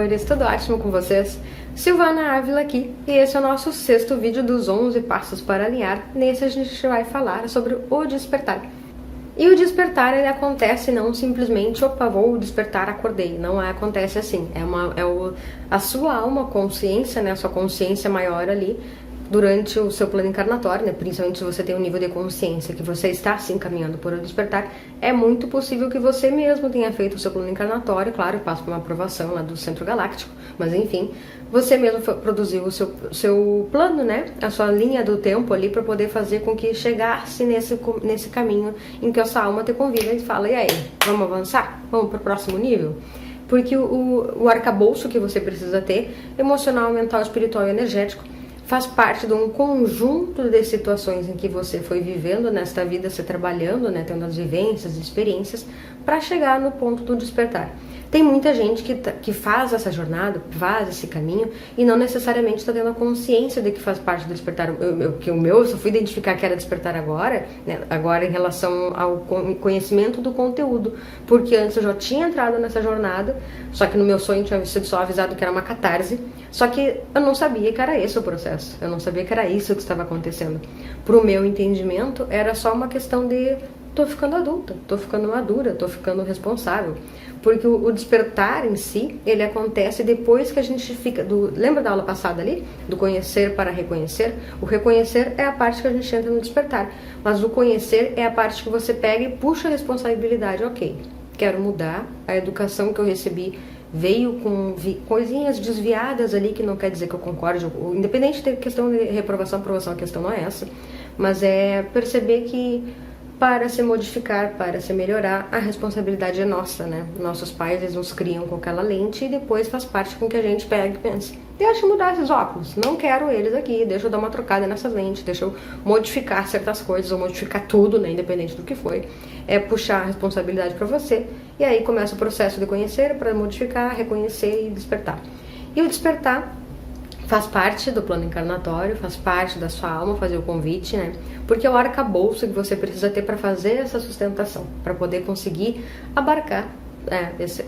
amores, tudo ótimo com vocês? Silvana Ávila aqui, e esse é o nosso 6º vídeo dos 11 passos para alinhar. Nesse a gente vai falar sobre o despertar. E o despertar, ele acontece não simplesmente, opa, vou despertar, acordei. Não acontece assim, a sua alma, consciência, né, a sua consciência maior ali, durante o seu plano encarnatório, né, principalmente se você tem um nível de consciência que você está assim caminhando por um despertar, é muito possível que você mesmo tenha feito o seu plano encarnatório, claro, passa por uma aprovação lá do Centro Galáctico, mas enfim, você mesmo produziu o seu plano, né, a sua linha do tempo ali para poder fazer com que chegasse nesse caminho em que a sua alma te convida e fala, e aí, vamos avançar? Vamos para o próximo nível? Porque o arcabouço que você precisa ter, emocional, mental, espiritual e energético, faz parte de um conjunto de situações em que você foi vivendo nesta vida, se trabalhando, né, tendo as vivências, experiências, para chegar no ponto do despertar. Tem muita gente que faz essa jornada, faz esse caminho, e não necessariamente está tendo a consciência de que faz parte do despertar. Eu só fui identificar que era despertar agora, né, agora em relação ao conhecimento do conteúdo, porque antes eu já tinha entrado nessa jornada, só que no meu sonho tinha sido só avisado que era uma catarse, só que eu não sabia que era esse o processo, eu não sabia que era isso que estava acontecendo. Pro meu entendimento, era só uma questão de tô ficando adulta, tô ficando madura, tô ficando responsável. Porque o despertar em si, ele acontece depois que a gente fica... Lembra da aula passada ali? Do conhecer para reconhecer? O reconhecer é a parte que a gente entra no despertar. Mas o conhecer é a parte que você pega e puxa a responsabilidade. Ok, quero mudar, a educação que eu recebi veio com coisinhas desviadas ali, que não quer dizer que eu concorde. Independente da questão de reprovação, aprovação, a questão não é essa. Mas é perceber que para se modificar, para se melhorar, a responsabilidade é nossa, né? Nossos pais, eles nos criam com aquela lente e depois faz parte com que a gente pega e pense, deixa eu mudar esses óculos, não quero eles aqui, deixa eu dar uma trocada nessas lentes, deixa eu modificar certas coisas, ou modificar tudo, né? Independente do que foi. É puxar a responsabilidade para você, e aí começa o processo de conhecer, para modificar, reconhecer e despertar. E o despertar faz parte do plano encarnatório, faz parte da sua alma fazer o convite, né? Porque é o arcabouço que você precisa ter para fazer essa sustentação, para poder conseguir abarcar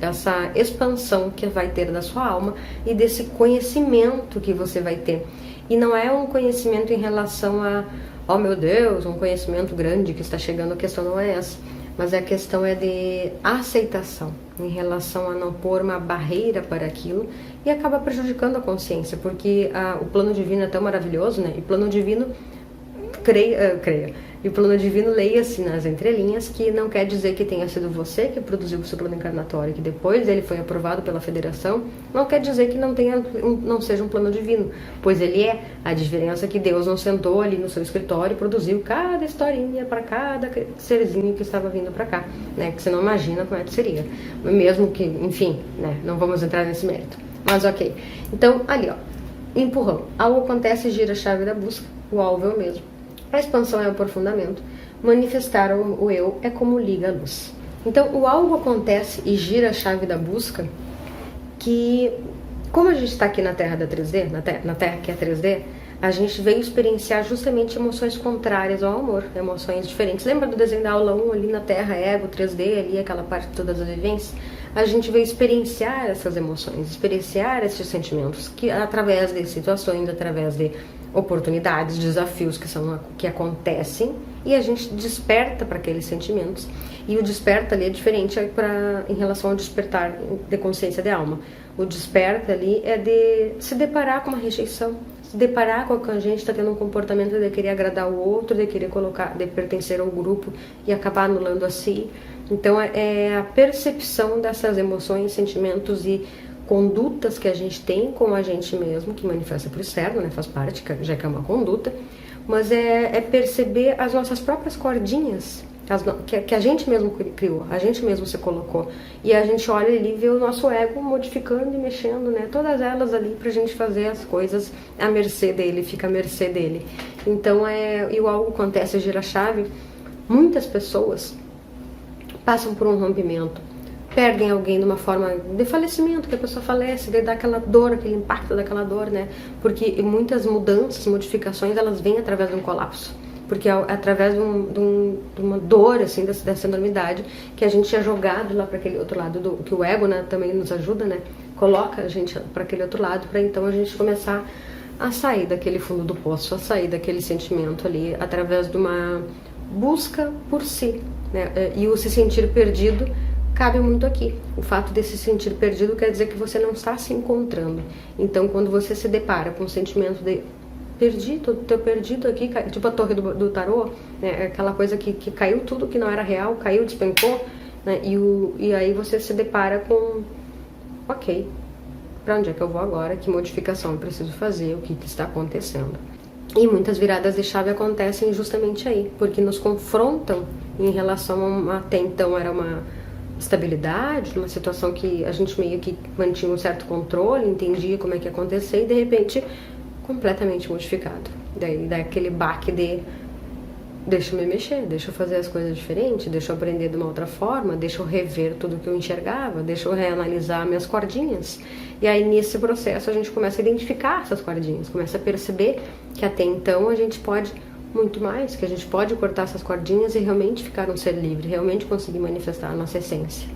essa expansão que vai ter da sua alma e desse conhecimento que você vai ter. E não é um conhecimento em relação a, oh meu Deus, um conhecimento grande que está chegando, a questão não é essa. Mas a questão é de aceitação, em relação a não pôr uma barreira para aquilo e acaba prejudicando a consciência, porque o plano divino é tão maravilhoso, né? E plano divino, creia, e o plano divino, leia-se nas entrelinhas, que não quer dizer que tenha sido você que produziu o seu plano encarnatório, que depois ele foi aprovado pela federação, não quer dizer que não seja um plano divino, pois ele é. A diferença é que Deus não sentou ali no seu escritório e produziu cada historinha para cada serzinho que estava vindo para cá, né? Que você não imagina como é que seria, mesmo que, enfim, né? Não vamos entrar nesse mérito, mas ok. Então, ali, ó, empurrão, algo acontece, gira a chave da busca, o alvo é o mesmo. A expansão é o aprofundamento, manifestar o eu é como liga a luz. Então, o algo acontece e gira a chave da busca, que, como a gente está aqui na Terra da 3D, na Terra que é 3D, a gente veio experienciar justamente emoções contrárias ao amor, emoções diferentes. Lembra do desenho da aula 1 ali na Terra, ego, 3D, ali aquela parte de todas as vivências? A gente veio experienciar essas emoções, experienciar esses sentimentos, que através de situações, através de oportunidades, desafios que acontecem, e a gente desperta para aqueles sentimentos. E o desperta ali é diferente em relação ao despertar de consciência de alma. O desperta ali é de se deparar com uma rejeição, se deparar com que a gente está tendo um comportamento de querer agradar o outro, de querer de pertencer ao grupo e acabar anulando a si. Então é a percepção dessas emoções, sentimentos e condutas que a gente tem com a gente mesmo, que manifesta para o externo, né? Faz parte, já que é uma conduta, mas é perceber as nossas próprias cordinhas, que a gente mesmo criou, a gente mesmo se colocou, e a gente olha ali e vê o nosso ego modificando e mexendo, né? Todas elas ali pra gente fazer as coisas à mercê dele, fica à mercê dele. Então e o algo acontece, gira a chave. Muitas pessoas passam por um rompimento, perdem alguém de uma forma de falecimento, que a pessoa falece, daí dá aquela dor, aquele impacto daquela dor, né? Porque muitas mudanças, modificações, elas vêm através de um colapso. porque é através de uma dor, assim, dessa enormidade, que a gente é jogado lá para aquele outro lado, que o ego, né, também nos ajuda, né, coloca a gente para aquele outro lado, para então a gente começar a sair daquele fundo do poço, a sair daquele sentimento ali, através de uma busca por si, né, e o se sentir perdido cabe muito aqui. O fato de se sentir perdido quer dizer que você não está se encontrando. Então, quando você se depara com o sentimento de tô perdido aqui, tipo a torre do tarô, né? Aquela coisa que caiu tudo que não era real, caiu, despencou, né? E aí você se depara com, ok, para onde é que eu vou agora? Que modificação eu preciso fazer? O que está acontecendo? E muitas viradas de chave acontecem justamente aí, porque nos confrontam em relação a até então era uma estabilidade, uma situação que a gente meio que mantinha um certo controle, entendia como é que ia acontecer e de repente completamente modificado. Daí dá aquele baque de deixa eu me mexer, deixa eu fazer as coisas diferentes, deixa eu aprender de uma outra forma, deixa eu rever tudo que eu enxergava, deixa eu reanalisar minhas cordinhas. E aí nesse processo a gente começa a identificar essas cordinhas, começa a perceber que até então a gente pode muito mais, que a gente pode cortar essas cordinhas e realmente ficar um ser livre, realmente conseguir manifestar a nossa essência.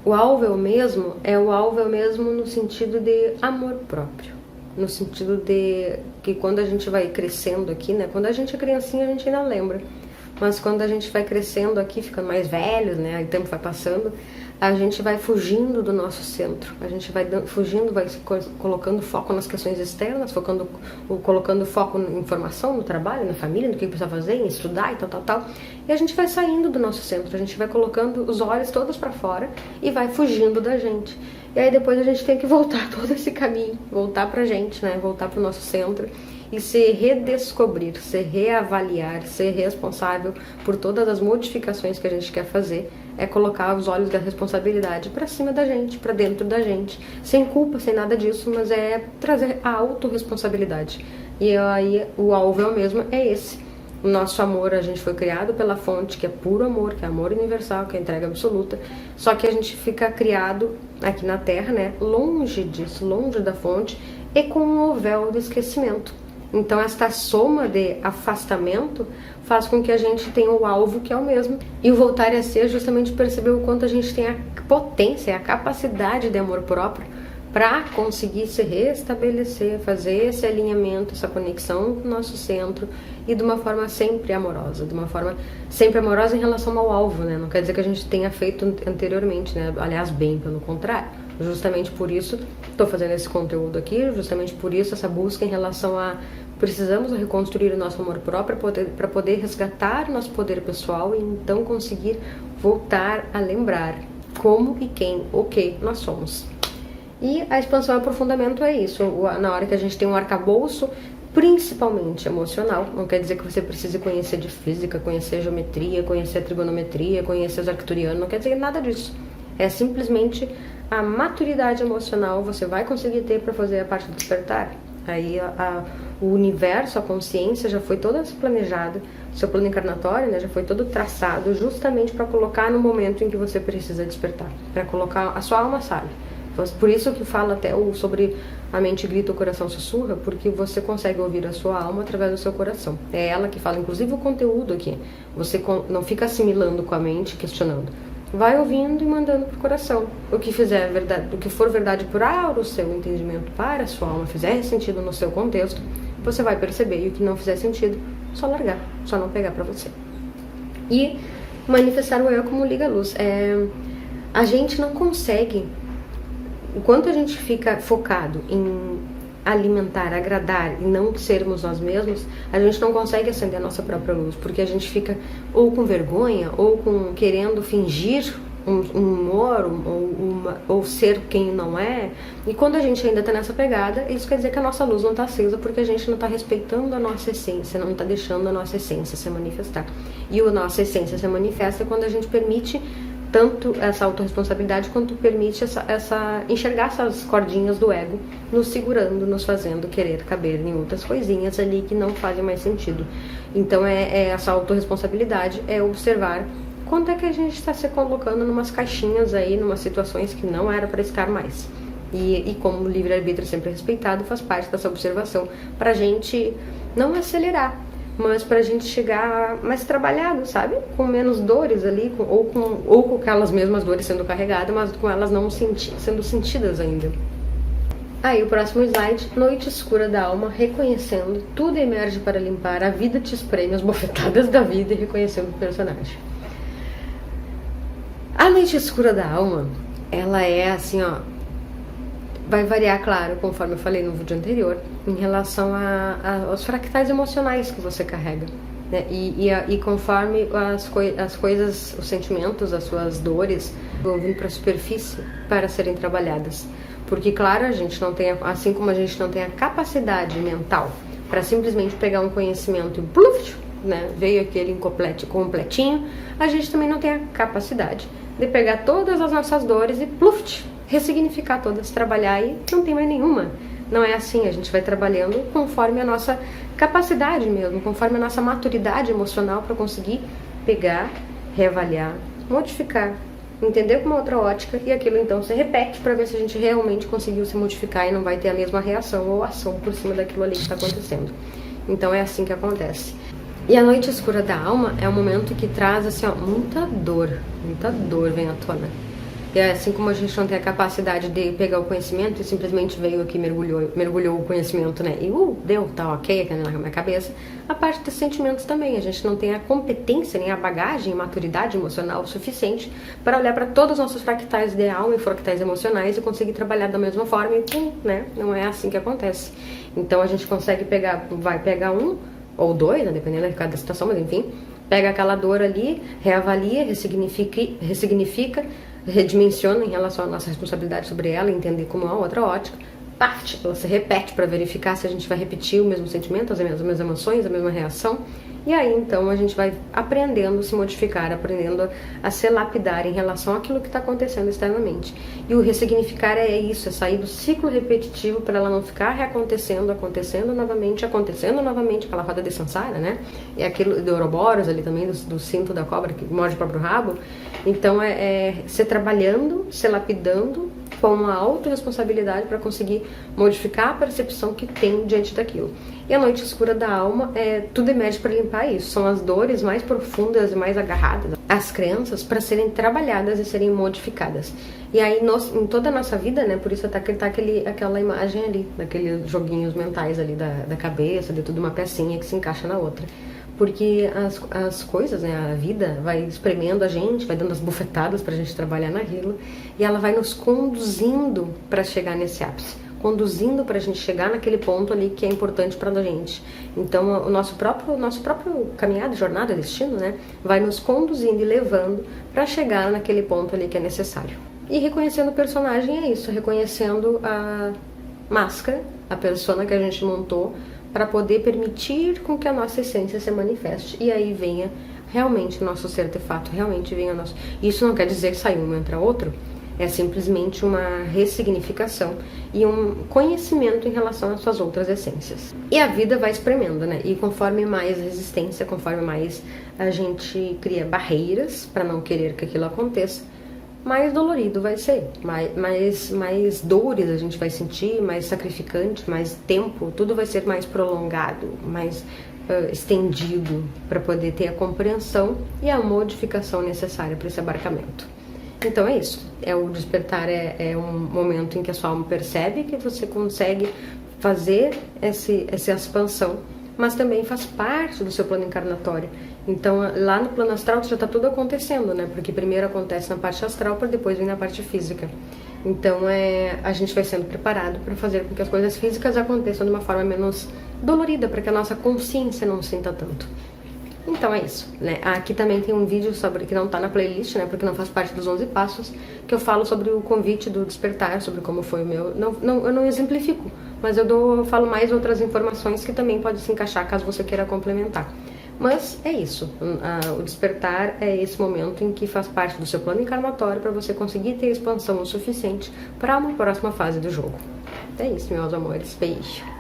O alvo é o mesmo no sentido de amor próprio, no sentido de que quando a gente vai crescendo aqui, né, quando a gente é criancinha a gente ainda lembra, mas quando a gente vai crescendo aqui, ficando mais velhos, né, o tempo vai passando, a gente vai fugindo do nosso centro, a gente vai fugindo, vai colocando foco nas questões externas, colocando foco em formação, no trabalho, na família, no que precisa fazer, em estudar e tal, e a gente vai saindo do nosso centro, a gente vai colocando os olhos todos para fora e vai fugindo da gente. E aí depois a gente tem que voltar todo esse caminho, voltar pra gente, né, voltar pro nosso centro e se redescobrir, se reavaliar, ser responsável por todas as modificações que a gente quer fazer, é colocar os olhos da responsabilidade para cima da gente, para dentro da gente, sem culpa, sem nada disso, mas é trazer a autorresponsabilidade. E aí o alvo é o mesmo, é esse. O nosso amor, a gente foi criado pela fonte, que é puro amor, que é amor universal, que é entrega absoluta, só que a gente fica criado aqui na Terra, né, longe disso, longe da fonte, e com um véu do esquecimento. Então esta soma de afastamento faz com que a gente tenha o alvo que é o mesmo. E o voltar a ser justamente perceber o quanto a gente tem a potência, a capacidade de amor próprio para conseguir se restabelecer, fazer esse alinhamento, essa conexão com o nosso centro e de uma forma sempre amorosa, de uma forma sempre amorosa em relação ao alvo, né? Não quer dizer que a gente tenha feito anteriormente, né? Aliás, bem pelo contrário. Justamente por isso estou fazendo esse conteúdo aqui, justamente por isso essa busca em relação a precisamos reconstruir o nosso amor próprio para poder resgatar o nosso poder pessoal e então conseguir voltar a lembrar como e quem, o que nós somos. E a expansão e aprofundamento é isso, na hora que a gente tem um arcabouço, principalmente emocional, não quer dizer que você precise conhecer de física, conhecer geometria, conhecer trigonometria, conhecer os arcturianos, não quer dizer nada disso. É simplesmente a maturidade emocional você vai conseguir ter para fazer a parte do despertar. Aí o universo, a consciência já foi toda planejada, seu plano encarnatório, né, já foi todo traçado justamente para colocar no momento em que você precisa despertar, para colocar a sua alma sabe. Por isso que fala até sobre a mente grita, o coração sussurra, porque você consegue ouvir a sua alma através do seu coração. É ela que fala, inclusive o conteúdo aqui. Você não fica assimilando com a mente, questionando. Vai ouvindo e mandando pro coração. O que fizer verdade, o que for verdade para o seu entendimento, para a sua alma, fizer sentido no seu contexto, você vai perceber. E o que não fizer sentido, só largar, só não pegar para você. E manifestar o eu como liga-luz. A gente não consegue. Enquanto a gente fica focado em alimentar, agradar e não sermos nós mesmos, a gente não consegue acender a nossa própria luz, porque a gente fica ou com vergonha, ou querendo fingir um humor, ou ser quem não é. E quando a gente ainda está nessa pegada, isso quer dizer que a nossa luz não está acesa, porque a gente não está respeitando a nossa essência, não está deixando a nossa essência se manifestar. E a nossa essência se manifesta quando a gente permite tanto essa autorresponsabilidade quanto permite enxergar essas cordinhas do ego nos segurando, nos fazendo querer caber em outras coisinhas ali que não fazem mais sentido. Então essa autorresponsabilidade é observar quanto é que a gente está se colocando numas caixinhas aí, numas situações que não era para estar mais. E como o livre-arbítrio sempre é respeitado, faz parte dessa observação para a gente não acelerar, mas pra gente chegar mais trabalhado, sabe? Com menos dores ali, ou com aquelas mesmas dores sendo carregadas, mas com elas não sendo sentidas ainda. Aí o próximo slide, noite escura da alma, reconhecendo, tudo emerge para limpar, a vida te espreme as bofetadas da vida e reconhecendo o personagem. A noite escura da alma, ela é assim, ó, vai variar, claro, conforme eu falei no vídeo anterior, em relação aos fractais emocionais que você carrega, né? E conforme as coisas, os sentimentos, as suas dores vão vir para a superfície para serem trabalhadas. Porque, claro, a gente não tem, assim como a gente não tem a capacidade mental para simplesmente pegar um conhecimento e bluf, né, veio aquele completinho, a gente também não tem a capacidade de pegar todas as nossas dores e bluf, ressignificar todas, trabalhar e não tem mais nenhuma. Não é assim, a gente vai trabalhando conforme a nossa capacidade mesmo, conforme a nossa maturidade emocional para conseguir pegar, reavaliar, modificar, entender com uma outra ótica e aquilo então se repete para ver se a gente realmente conseguiu se modificar e não vai ter a mesma reação ou ação por cima daquilo ali que está acontecendo. Então é assim que acontece. E a noite escura da alma é um momento que traz assim, ó, muita dor vem à tona. E é assim como a gente não tem a capacidade de pegar o conhecimento e simplesmente veio aqui, mergulhou o conhecimento, né? E deu, tá ok aqui na minha cabeça. A parte dos sentimentos também. A gente não tem a competência, nem a bagagem, maturidade emocional suficiente para olhar para todos os nossos fractais de alma e fractais emocionais e conseguir trabalhar da mesma forma e pum, né? Não é assim que acontece. Então a gente consegue vai pegar um ou dois, né? Dependendo de cada situação, mas enfim, pega aquela dor ali, reavalia, ressignifica, redimensiona em relação à nossa responsabilidade sobre ela, entender como é uma outra ótica, parte, ela se repete para verificar se a gente vai repetir o mesmo sentimento, as mesmas emoções, a mesma reação, e aí então a gente vai aprendendo a se modificar, aprendendo a se lapidar em relação àquilo que está acontecendo externamente. E o ressignificar é isso, é sair do ciclo repetitivo para ela não ficar reacontecendo, acontecendo novamente, aquela roda de samsara, né? E aquilo do Ouroboros ali também, do cinto da cobra que morde o próprio rabo. Então é se trabalhando, se lapidando com uma autorresponsabilidade para conseguir modificar a percepção que tem diante daquilo. E a noite escura da alma, tudo emerge para limpar isso. São as dores mais profundas e mais agarradas, as crenças, para serem trabalhadas e serem modificadas. E aí, em toda a nossa vida, né, por isso tá aquela imagem ali, daqueles joguinhos mentais ali da cabeça, de tudo uma pecinha que se encaixa na outra. Porque as coisas, né, a vida vai espremendo a gente, vai dando as bufetadas pra gente trabalhar naquilo, e ela vai nos conduzindo para chegar nesse ápice, conduzindo pra gente chegar naquele ponto ali que é importante pra gente. Então, o nosso próprio caminhada, jornada, destino, né, vai nos conduzindo e levando pra chegar naquele ponto ali que é necessário. E reconhecendo o personagem é isso, reconhecendo a máscara, a persona que a gente montou, para poder permitir com que a nossa essência se manifeste. E aí venha realmente o nosso ser de fato, realmente venha o nosso... Isso não quer dizer que sai um entra outro, é simplesmente uma ressignificação e um conhecimento em relação às suas outras essências. E a vida vai espremendo, né? E conforme mais resistência, conforme mais a gente cria barreiras para não querer que aquilo aconteça, mais dolorido vai ser, mais dores a gente vai sentir, mais sacrificante, mais tempo, tudo vai ser mais prolongado, mais estendido para poder ter a compreensão e a modificação necessária para esse abarcamento. Então é isso, o despertar é um momento em que a sua alma percebe que você consegue fazer essa expansão, mas também faz parte do seu plano encarnatório. Então, lá no plano astral já está tudo acontecendo, né? Porque primeiro acontece na parte astral para depois vir na parte física. Então, a gente vai sendo preparado para fazer com que as coisas físicas aconteçam de uma forma menos dolorida, para que a nossa consciência não sinta tanto. Então é isso, né? Aqui também tem um vídeo sobre que não tá na playlist, né? Porque não faz parte dos 11 passos, que eu falo sobre o convite do despertar, sobre como foi o meu... eu não exemplifico, mas eu falo mais outras informações que também podem se encaixar caso você queira complementar. Mas é isso, o despertar é esse momento em que faz parte do seu plano encarnatório para você conseguir ter expansão o suficiente para uma próxima fase do jogo. É isso, meus amores. Beijo!